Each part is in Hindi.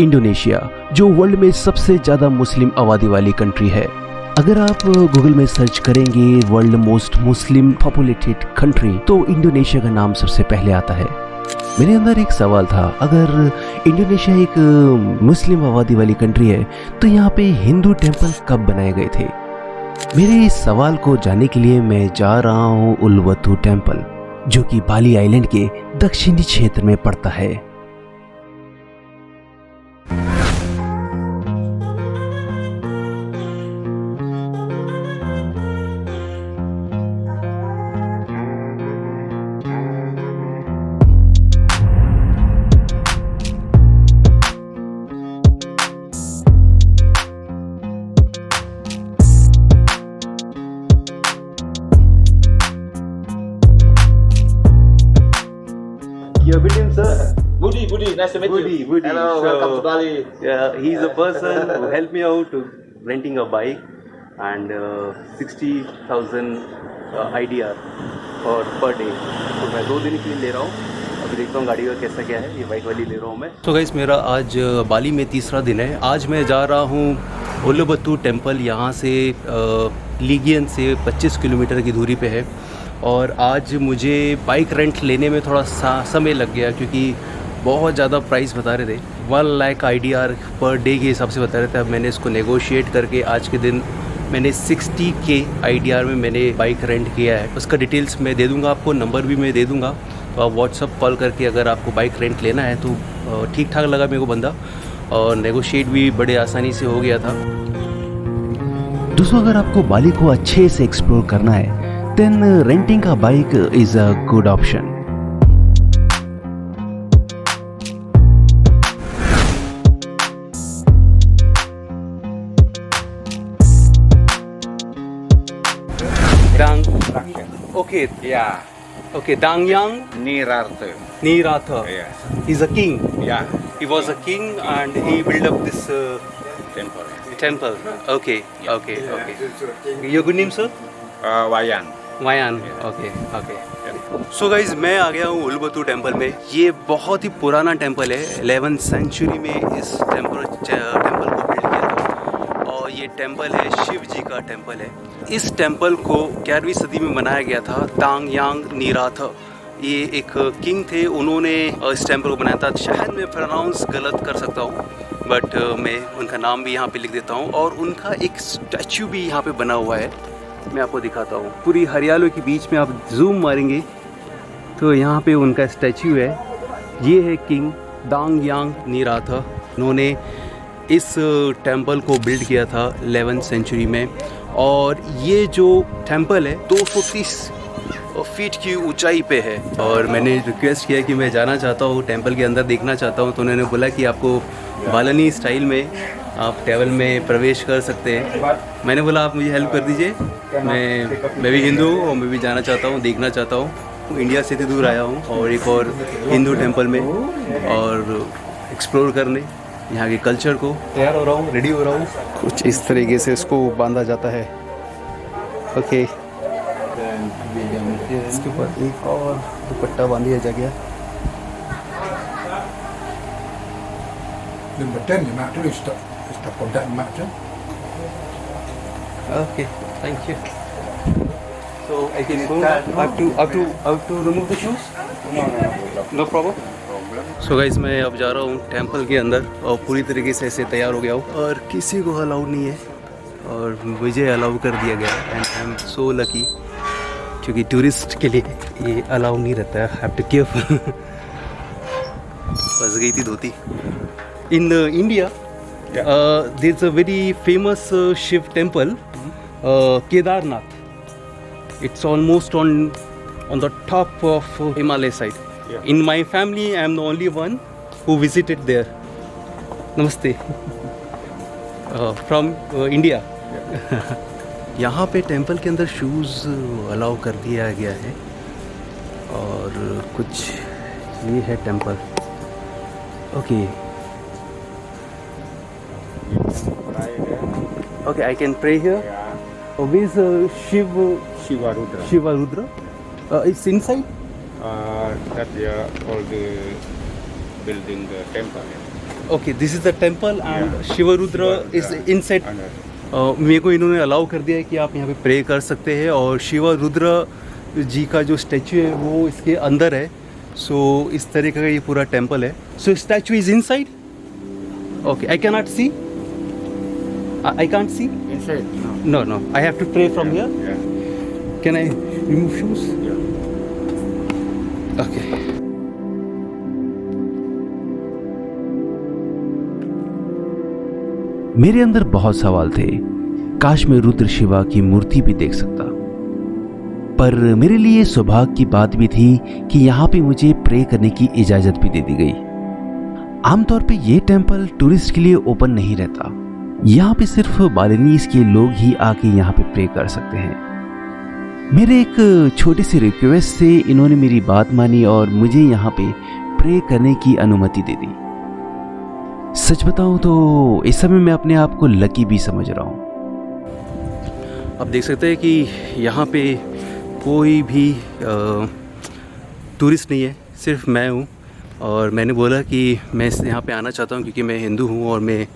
इंडोनेशिया, जो वर्ल्ड में सबसे ज़्यादा मुस्लिम आबादी वाली कंट्री है। अगर आप गूगल में सर्च करेंगे वर्ल्ड मोस्ट मुस्लिम पॉपुलेटेड कंट्री, तो इंडोनेशिया का नाम सबसे पहले आता है। मेरे अंदर एक सवाल था, अगर इंडोनेशिया एक मुस्लिम आबादी वाली कंट्री है, तो यहाँ पे हिंदू टेम्पल कब बनाए गए थे? मेरे इस सवाल को जानने के लिए मैं जा रहा हूँ उलुबुतु टेम्पल, जो कि बाली आइलैंड के दक्षिणी क्षेत्र में पड़ता है। Your good name, sir? Budi, nice to meet you. Budi. Hello, welcome to Bali. Yeah, he's a person who helped me out to renting a bike and 60,000 IDR और per day. तो मैं 2 दिन के लिए ले रहा हूँ। अभी देखता हूँ गाड़ी का कैसा क्या है। ये बाइक वाली ले रहा हूँ मैं। तो गाइस, मेरा आज बाली में तीसरा दिन है। आज मैं जा रहा हूँ उलुबुतु टेम्पल। यहाँ से लीगियन से 25 किलोमीटर की दूरी पे है। और आज मुझे बाइक रेंट लेने में थोड़ा समय लग गया, क्योंकि बहुत ज़्यादा प्राइस बता रहे थे। 1 लाख IDR पर डे के हिसाब से बता रहे थे। अब मैंने इसको नेगोशिएट करके आज के दिन मैंने 60K IDR में मैंने बाइक रेंट किया है। उसका डिटेल्स मैं दे दूंगा आपको, नंबर भी मैं दे दूंगा। तो आप व्हाट्सअप कॉल करके अगर आपको बाइक रेंट लेना है तो ठीक ठाक लगा मेरे को बंदा, और नेगोशिएट भी बड़े आसानी से हो गया था। दोस्तों, अगर आपको बाली को अच्छे से एक्सप्लोर करना है, then renting a bike is a good option. Okay. Yeah, Okay, Dangyang Nirartha. Niratha. Yes. He's a king. Yeah, He was a king and he built up this temple. temple. Okay. Your good name, sir? Wayan. Wayan. Okay. So guys, मैं आ गया हूँ उलुबुतु टेम्पल में। ये बहुत ही पुराना टेम्पल है। 11th सेंचुरी में इस टेम्पल को बिल्ड किया था, और ये टेम्पल है शिव जी का टेम्पल है। इस टेम्पल को 11वीं सदी में बनाया गया था। दांगयांग निराथ ये एक किंग थे, उन्होंने इस टेम्पल को बनाया था। शायद मैं प्रोनाउंस गलत कर सकता हूँ, बट मैं उनका नाम भी यहाँ पे लिख देता हूँ। और उनका एक स्टैचू भी यहाँ पे बना हुआ है, मैं आपको दिखाता हूँ। पूरी हरियाली के बीच में आप जूम मारेंगे तो यहाँ पे उनका स्टैचू है। ये है किंग दांगयांग निराथा। उन्होंने इस टेम्पल को बिल्ड किया था 11th सेंचुरी में। और ये जो टेम्पल है 230 फीट की ऊंचाई पे है। और मैंने रिक्वेस्ट किया कि मैं जाना चाहता हूँ, टेम्पल के अंदर देखना चाहता हूँ। तो उन्होंने बोला कि आपको बालनी स्टाइल में आप टेम्पल में प्रवेश कर सकते हैं। मैंने बोला आप मुझे हेल्प कर दीजिए, मैं भी हिंदू हूँ और मैं भी जाना चाहता हूँ, देखना चाहता हूँ। इंडिया से इतनी दूर आया हूँ और एक और हिंदू टेम्पल में और एक्सप्लोर करने यहाँ के कल्चर को। तैयार हो रहा हूँ, रेडी हो रहा हूँ। कुछ इस तरीके से इसको बांधा जाता है। ओके, इसके ऊपर एक और दुपट्टा बांध दिया जा गया। Number 10, your mat is the product mat. Okay, thank you. So I can go. I have to remove the shoes. No problem. So guys, मैं अब जा रहा हूँ टेम्पल के अंदर और पूरी तरीके से ऐसे तैयार हो गया हूँ, और किसी को अलाउ नहीं है और मुझे अलाउ कर दिया गया है। And I am so lucky, क्योंकि टूरिस्ट के लिए ये अलाउ नहीं रहता है। Have to give. फंस गई थी धोती। In India, there's a very famous Shiv temple, Kedarnath. It's almost on the top of Himalaya side. Yeah. In my family, I am the only one who visited there. Namaste. From India. Yeah. यहाँ पे टेम्पल के अंदर शूज़ अलाउ कर दिया गया है। और कुछ ये है temple. Okay. Okay, I can pray here. Yeah. Oh, where's Shiva Rudra. Shiva Rudra? It's inside? That all the building the temple. Okay, this is the temple and Shivarudra is inside. Under. मेरे को इन्होंने अलाउ कर दिया है कि आप यहाँ पे प्रे कर सकते हैं, और शिवरुद्र जी का जो स्टैचू है वो इसके अंदर है। सो इस तरीके का ये पूरा टेम्पल है। So statue is inside. Okay, I can not see, I can't see. Inside? No. No no, I have to pray from here. Yeah. Can I remove shoes? Yeah. Okay. मेरे अंदर बहुत सवाल थे। काश मैं रुद्र शिवा की मूर्ति भी देख सकता, पर मेरे लिए सौभाग्य की बात भी थी कि यहाँ पे मुझे प्रे करने की इजाज़त भी दे दी गई। आमतौर पे ये टेम्पल टूरिस्ट के लिए ओपन नहीं रहता। यहाँ पे सिर्फ बालिनीज के लोग ही आके यहाँ पे प्रे कर सकते हैं। मेरे एक छोटी सी रिक्वेस्ट से इन्होंने मेरी बात मानी और मुझे यहाँ पे प्रे करने की अनुमति दे दी। सच बताऊं तो इस समय मैं अपने आप को लकी भी समझ रहा हूँ। आप देख सकते हैं कि यहाँ पे कोई भी टूरिस्ट नहीं है, सिर्फ मैं हूँ। और मैंने बोला कि मैं यहाँ पे आना चाहता हूँ क्योंकि मैं हिंदू हूँ और मैं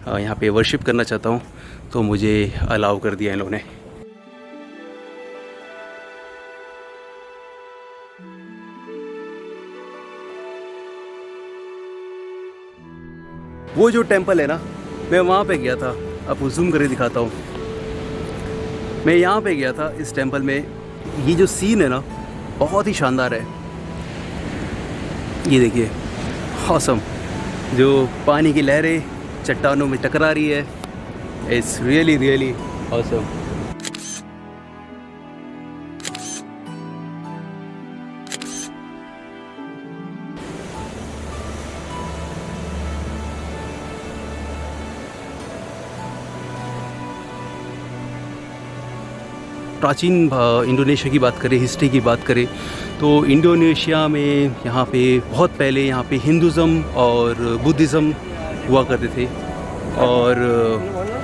यहाँ पे वर्शिप करना चाहता हूँ, तो मुझे अलाउ कर दिया इन्होंने। वो जो टेम्पल है ना, मैं वहाँ पे गया था। आपको जूम करके दिखाता हूँ। मैं यहाँ पे गया था इस टेम्पल में। ये जो सीन है ना, बहुत ही शानदार है। ये देखिए, ऑसम। जो पानी की लहरें चट्टानों में टकरा रही है, इट्स रियली रियली ऑसम। प्राचीन इंडोनेशिया की बात करें, हिस्ट्री की बात करें, तो इंडोनेशिया में यहाँ पे बहुत पहले यहाँ पे हिंदुज़म और बुद्धिज़्म हुआ करते थे, और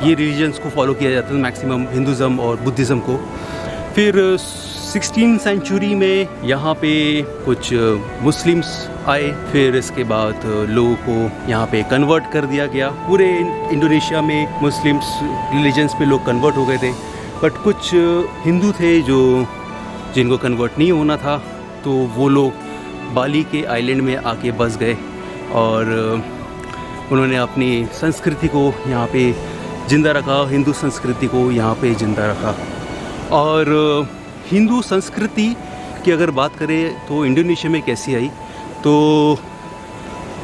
ये रिलीजन्स को फॉलो किया जाता था मैक्सिमम, हिंदुज़म और बुद्धिज़्म को। फिर 16th सेंचुरी में यहाँ पे कुछ मुस्लिम्स आए, फिर इसके बाद लोगों को यहाँ पे कन्वर्ट कर दिया गया। पूरे इंडोनेशिया में मुस्लिम्स रिलीजन्स पे लोग कन्वर्ट हो गए थे, बट कुछ हिंदू थे जो जिनको कन्वर्ट नहीं होना था, तो वो लोग बाली के आइलैंड में आके बस गए और उन्होंने अपनी संस्कृति को यहाँ पे ज़िंदा रखा, हिंदू संस्कृति को यहाँ पे ज़िंदा रखा। और हिंदू संस्कृति की अगर बात करें तो इंडोनेशिया में कैसी आई, तो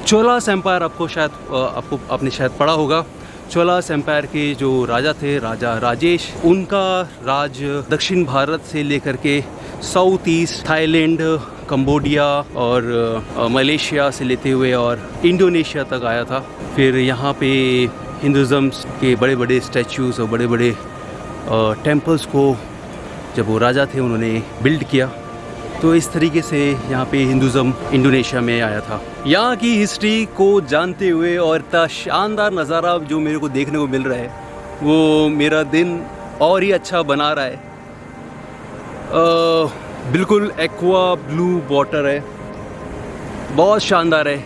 चोलास एम्पायर आपने शायद पढ़ा होगा। चोलास एम्पायर के जो राजा थे, राजा राजेश, उनका राज दक्षिण भारत से लेकर के साउथ ईस्ट, थाईलैंड, कंबोडिया और मलेशिया से लेते हुए और इंडोनेशिया तक आया था। फिर यहाँ पे हिंदुज़म के बड़े बड़े स्टैचूज़ और बड़े बड़े टेम्पल्स को जब वो राजा थे उन्होंने बिल्ड किया। तो इस तरीके से यहाँ पे हिंदुज़म इंडोनेशिया में आया था। यहाँ की हिस्ट्री को जानते हुए और इतना शानदार नज़ारा जो मेरे को देखने को मिल रहा है, वो मेरा दिन और ही अच्छा बना रहा है। बिल्कुल एक्वा ब्लू वाटर है, बहुत शानदार है।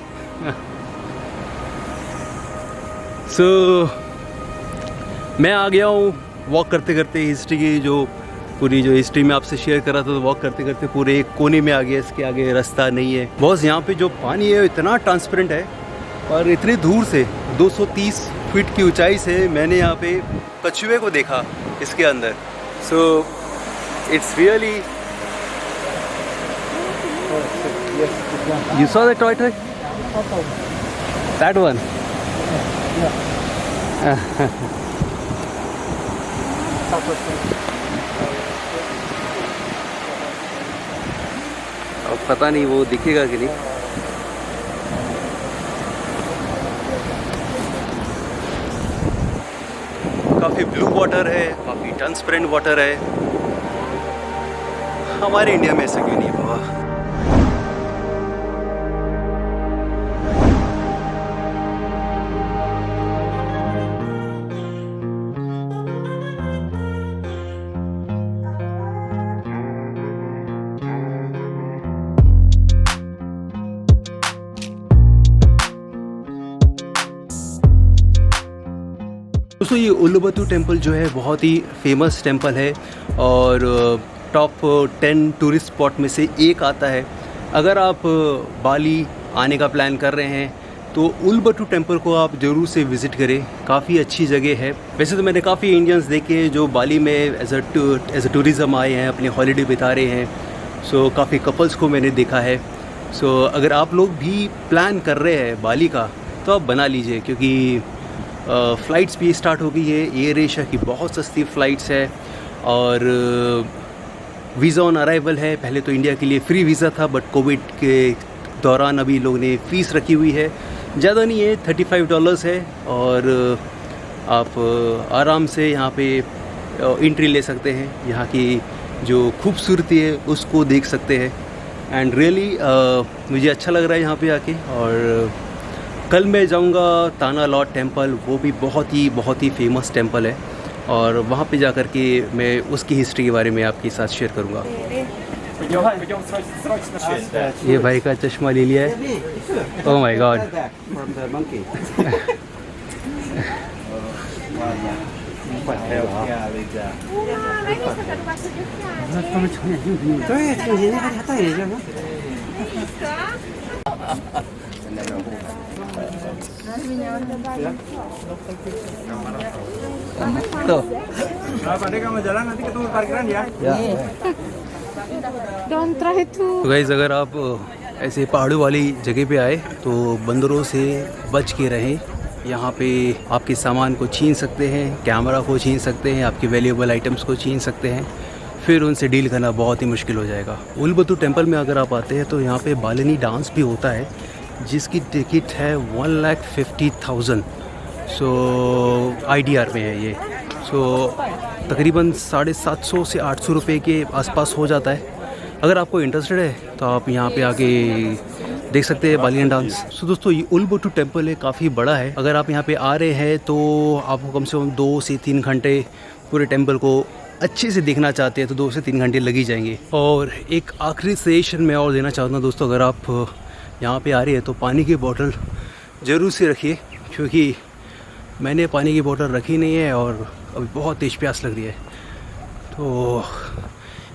सो मैं आ गया हूँ वॉक करते करते। हिस्ट्री की जो पूरी जो हिस्ट्री में आपसे शेयर कर रहा था, तो वॉक करते करते पूरे एक कोने में आ गया। इसके आगे रास्ता नहीं है। बस यहाँ पे जो पानी है इतना ट्रांसपेरेंट है, और इतनी दूर से 230 फीट की ऊंचाई से मैंने यहाँ पे कछुए को देखा इसके अंदर। So it's really, you saw the toy? That one? अब पता नहीं वो दिखेगा कि नहीं। काफ़ी ब्लू वाटर है, काफ़ी ट्रांसपेरेंट वाटर है। हमारे इंडिया में ऐसा क्यों नहीं हुआ? दोस्तों ये उल्लुबतु टेम्पल जो है बहुत ही फेमस टेम्पल है और टॉप 10 टूरिस्ट स्पॉट में से एक आता है। अगर आप बाली आने का प्लान कर रहे हैं तो उल्लुबतु टेम्पल को आप ज़रूर से विज़िट करें, काफ़ी अच्छी जगह है। वैसे तो मैंने काफ़ी इंडियंस देखे जो बाली में एज अ टूरिज़म आए हैं, अपनी हॉलीडे बिता रहे हैं। सो काफ़ी कपल्स को मैंने देखा है। सो अगर आप लोग भी प्लान कर रहे हैं बाली का तो आप बना लीजिए, क्योंकि फ़्लाइट्स भी स्टार्ट हो गई है। एयर एशिया की बहुत सस्ती फ़्लाइट्स है और वीज़ा ऑन अराइवल है। पहले तो इंडिया के लिए फ्री वीज़ा था, बट कोविड के दौरान अभी लोग ने फ़ीस रखी हुई है, ज़्यादा नहीं है, $35 है और आप आराम से यहाँ पे एंट्री ले सकते हैं। यहाँ की जो खूबसूरती है उसको देख सकते हैं एंड रियली मुझे अच्छा लग रहा है यहाँ पे आके। और कल मैं जाऊँगा ताना लॉट टेम्पल, वो भी बहुत ही फेमस टेम्पल है और वहाँ पे जा कर के मैं उसकी हिस्ट्री के बारे में आपके साथ शेयर करूँगा। ये भाई का चश्मा ले लिया है। Oh my God. तो Don't try to. तो गाइस अगर आप ऐसे पहाड़ों वाली जगह पे आए तो बंदरों से बच के रहें। यहाँ पे आपके सामान को छीन सकते हैं, कैमरा को छीन सकते हैं, आपके वैल्यूएबल आइटम्स को छीन सकते हैं, फिर उनसे डील करना बहुत ही मुश्किल हो जाएगा। उल्लुबतु टेम्पल में अगर आप आते हैं तो यहाँ पे बालिनी डांस भी होता है जिसकी टिकट है 1,50,000। सो IDR में है ये। सो तकरीबन 750 से 800 रुपये के आसपास हो जाता है। अगर आपको इंटरेस्टेड है तो आप यहाँ पे आके देख सकते हैं बालियन डांस। सो दोस्तों ये उल्लुबतु टेम्पल है, काफ़ी बड़ा है। अगर आप यहाँ पे आ रहे हैं तो आपको कम से कम 2 से 3 घंटे पूरे टेम्पल को अच्छे से देखना चाहते हैं तो 2 से 3 घंटे लग ही जाएंगे। और एक आखिरी सजेशन मैं और देना चाहता हूँ दोस्तों, अगर आप यहाँ पे आ रहे हैं तो पानी की बोतल ज़रूर से रखिए, क्योंकि मैंने पानी की बोतल रखी नहीं है और अभी बहुत तेज़ प्यास लग रही है। तो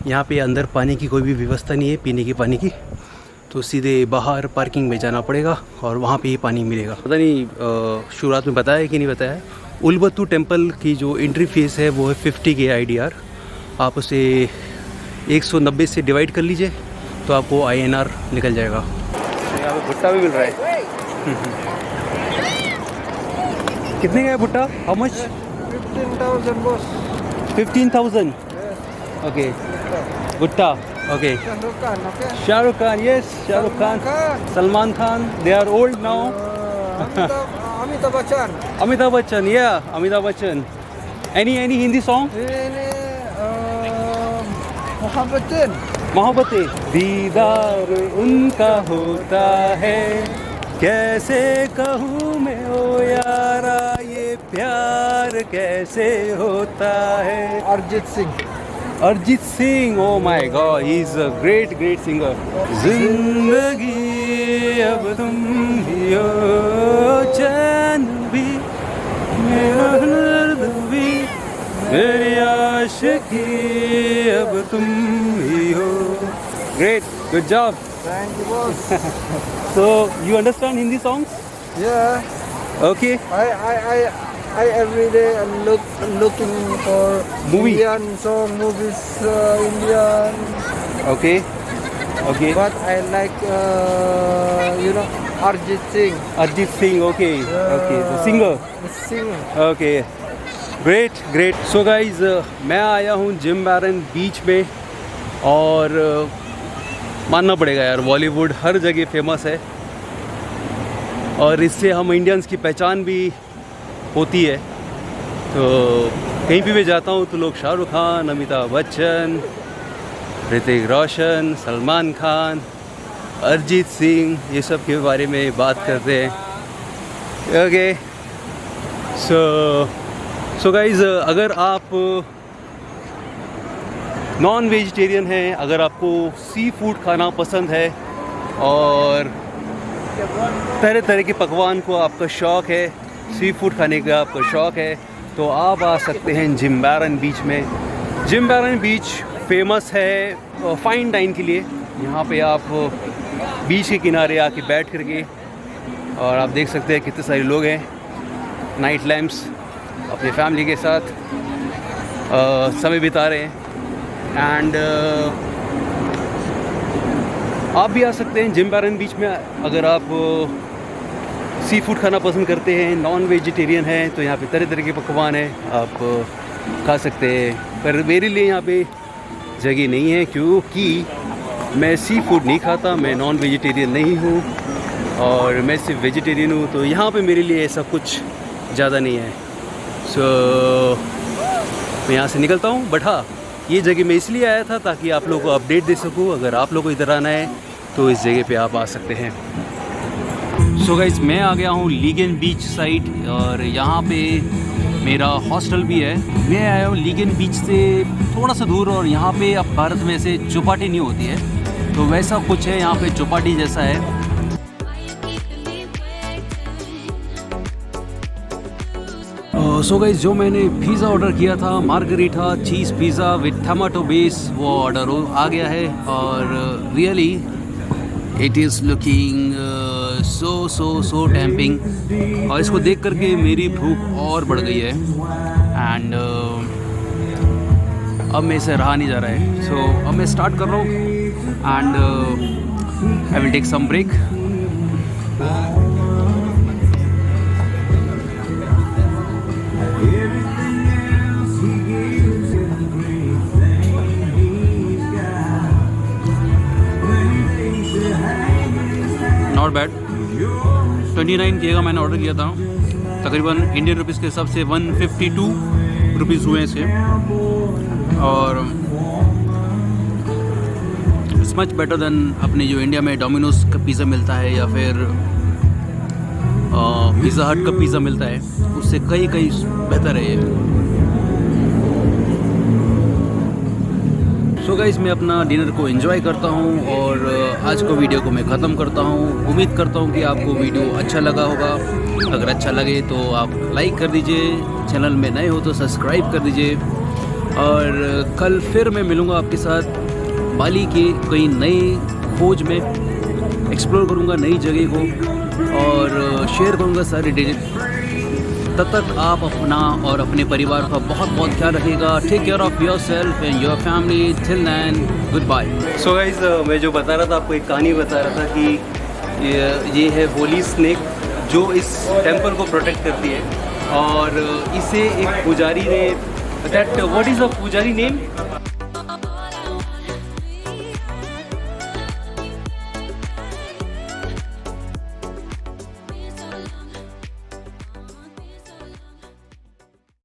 यहाँ पे अंदर पानी की कोई भी व्यवस्था नहीं है पीने के पानी की, तो सीधे बाहर पार्किंग में जाना पड़ेगा और वहाँ पे ही पानी मिलेगा। पता नहीं शुरुआत में बताया कि नहीं बताया। उल्लुबतु टेम्पल की जो एंट्री फीस है वो है 50 के IDR। आप उसे 190 से डिवाइड कर लीजिए तो आपको INR निकल जाएगा। यहाँ पे भुट्टा भी मिल रहा है। कितने का है भुट्टा? How much? 15,000 boss. 15,000। ओके भुट्टा। Okay Shahrukh, okay? Shahrukh Khan, yes Shahrukh Khan, Salman Khan, they are old now. Amitabh Bachchan. Amitabh Bachchan, या Amitabh Bachchan. Any Hindi song? Ini Mohabbatin. Mohabbatein दीदार उनका होता है, कैसे कहूँ मैं ओ यारा ये प्यार कैसे होता है। Arjit Singh. Arijit Singh, oh my God, he is a great singer. जिंदगी अब तुम ही हो, चैन भी मेरा दर्द भी, मेरी आशिकी अब तुम ही हो। Great, good job. Thank you, boss. So you understand Hindi songs? Yeah. Okay. I every day I'm looking for Movie. Indian song, movies, Indian. Okay. Okay. But I like, Arjit Singh. Arjit Singh, okay. Okay. The singer. The singer. Okay great. So guys मैं आया हूँ जिम बैरन बीच में और मानना पड़ेगा यार, बॉलीवुड हर जगह फेमस है और इससे हम इंडियंस की पहचान भी होती है। तो कहीं भी मैं जाता हूँ तो लोग शाहरुख खान, अमिताभ बच्चन, ऋतिक रोशन, सलमान खान, अरिजीत सिंह, ये सब के बारे में बात करते हैं। ओके सो गाइज़ अगर आप नॉन वेजिटेरियन हैं, अगर आपको सी फूड खाना पसंद है और तरह तरह के पकवान को आपका शौक़ है, सी फूड खाने का आपका शौक़ है, तो आप आ सकते हैं जिम्बारन बीच में। जिम्बारन बीच फेमस है फाइन डाइन के लिए। यहाँ पे आप बीच के किनारे आके बैठ करके, और आप देख सकते हैं कितने सारे लोग हैं, नाइट लैम्प्स अपनी फैमिली के साथ समय बिता रहे हैं। एंड आप भी आ सकते हैं जिम्बारन बीच में अगर आप सी फूड खाना पसंद करते हैं, नॉन वेजिटेरियन हैं, तो यहाँ पे तरह तरह के पकवान हैं, आप खा सकते हैं। पर मेरे लिए यहाँ पे जगह नहीं है क्योंकि मैं सी फूड नहीं खाता, मैं नॉन वेजिटेरियन नहीं हूँ और मैं सिर्फ वेजिटेरियन हूँ, तो यहाँ पे मेरे लिए ऐसा कुछ ज़्यादा नहीं है। सो मैं यहाँ से निकलता हूँ। बट हाँ, ये जगह मैं इसलिए आया था ताकि आप लोगों को अपडेट दे सकूँ। अगर आप लोगों को इधर आना है तो इस जगह पे आप आ सकते हैं। सो गाइस, मैं आ गया हूँ लीगन बीच साइड और यहाँ पे मेरा हॉस्टल भी है। मैं आया हूँ लीगन बीच से थोड़ा सा दूर, और यहाँ पे अब भारत में से चौपाटी नहीं होती है, तो वैसा कुछ है यहाँ पे, चौपाटी जैसा है। सो गाइस, जो मैंने पिज़्ज़ा ऑर्डर किया था, margherita cheese pizza with tomato base, वो ऑर्डर आ गया है और really it is looking so tempting. और इसको देख करके मेरी भूख और बढ़ गई है एंड अब मैं इसे रहा नहीं जा रहा है। सो अब मैं स्टार्ट कर रहा हूँ and I will take some break. Not bad. 29 के का मैंने ऑर्डर किया था, तकरीबन इंडियन रुपीज़ के हिसाब से 152 रुपीज़ हुए इसे, और इट्स मच बेटर देन अपने जो इंडिया में डोमिनोज का पिज़्ज़ा मिलता है या फिर पिज़्ज़ा हट का पिज़्ज़ा मिलता है, उससे कई बेहतर है ये। सो गाइस, मैं अपना डिनर को एंजॉय करता हूँ और आज को वीडियो को मैं ख़त्म करता हूँ। उम्मीद करता हूँ कि आपको वीडियो अच्छा लगा होगा। अगर अच्छा लगे तो आप लाइक कर दीजिए, चैनल में नए हो तो सब्सक्राइब कर दीजिए, और कल फिर मैं मिलूँगा आपके साथ बाली के कई नए खोज में। एक्सप्लोर करूँगा नई जगह को और शेयर करूँगा सारी डिटेल। तब तक आप अपना और अपने परिवार का बहुत ख्याल रखिएगा। Take care of yourself and your family. Till then, goodbye. So guys, मैं जो बता रहा था आपको, एक कहानी बता रहा था कि ये है होली स्नेक जो इस टेम्पल को प्रोटेक्ट करती है, और इसे एक पुजारी ने, दैट व्हाट इज़ द पुजारी नेम?